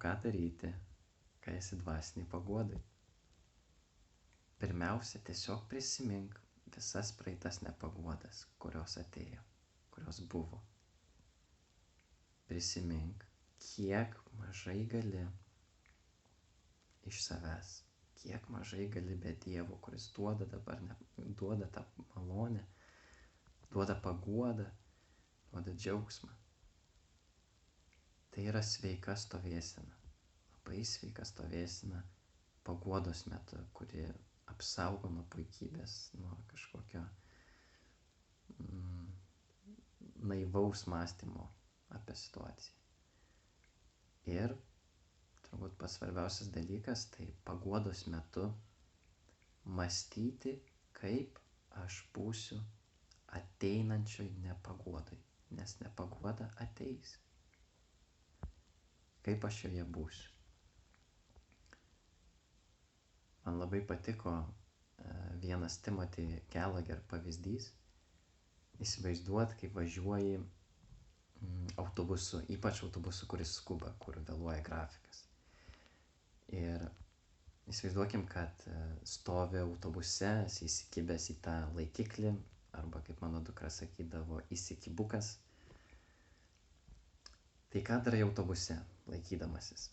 ką daryti, kai esi dvasiniai paguodai? Pirmiausia, tiesiog prisimink visas praeitas nepaguodas, kurios atėjo, kurios buvo. Prisimink, kiek mažai gali iš savęs, kiek mažai gali be Dievo, kuris duoda dabar, duoda tą malonę, duoda paguodą, duoda džiaugsmą. Tai yra sveika stovėsena, labai sveika stovėsena paguodos metu, kuri apsaugo nuo puikybės, nuo kažkokio naivaus mąstymo apie situaciją. Ir turbūt pats svarbiausias dalykas, tai paguodos metu mąstyti, kaip aš būsiu ateinančioj nepaguodai, nes nepaguoda ateis. Kaip aš joje būsiu. Man labai patiko vienas Timothy Gallagher pavyzdys. Įsivaizduot, kaip važiuoji autobusu, ypač autobusu, kuris skuba, kur vėluoja grafikas. Ir įsivaizduokim, kad stovi autobuse, esi įsikibęs į tą laikiklį, arba kaip mano dukra sakydavo, įsikibukas. Tai ką darai autobuse, laikydamasis?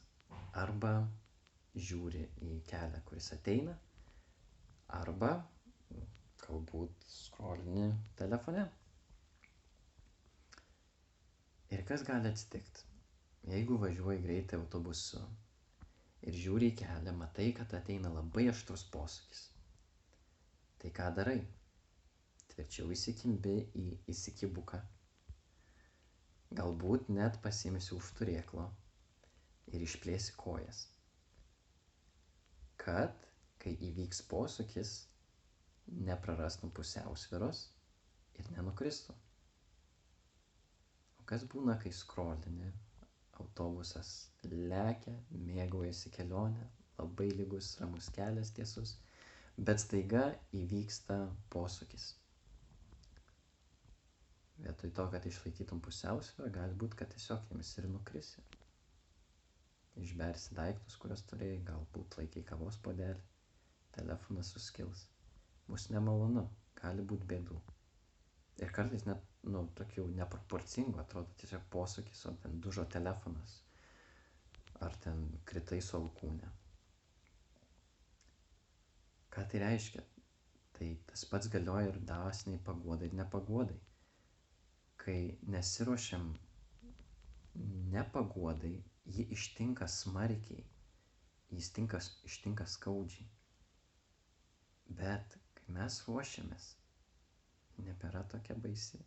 Arba žiūri į kelią, kuris ateina, arba galbūt scrollini telefone. Ir kas gali atsitikti? Jeigu važiuoji greitai autobusu ir žiūri į kelią, matai, kad ateina labai aštrus posūkis. Tai ką darai? Tvirčiau įsikimbi į įsikibuką. Galbūt net pasiimsi už turėklo ir išplėsi kojas, kad, kai įvyks posūkis, neprarastum pusiausvyros ir nenukristum. O kas būna, kai scrollini, autobusas lekia, mėgaujasi kelionę, labai lygus, ramus kelias tiesus, bet staiga įvyksta posūkis. Vietoj to, kad išlaikytum pusiausvyrą, gali būti, kad tiesiog jiems ir nukrisi. Išbersi daiktus, kuriuos turėjai, galbūt laikai kavos puodelį, telefonas suskils. Bus nemalonu, gali būti bėdų. Ir kartais net, tokių neproporcingų, atrodo tiesiog posūkis, o ten dužo telefonas, ar ten kritai su alkūne. Ką tai reiškia? Tai tas pats galioja ir dvasiniai paguodai ir nepaguodai. Kai nesiruošiam nepaguodai, ji ištinka smarkiai, ji ištinka skaudžiai. Bet kai mes ruošiamės, ji nebėra tokia baisi.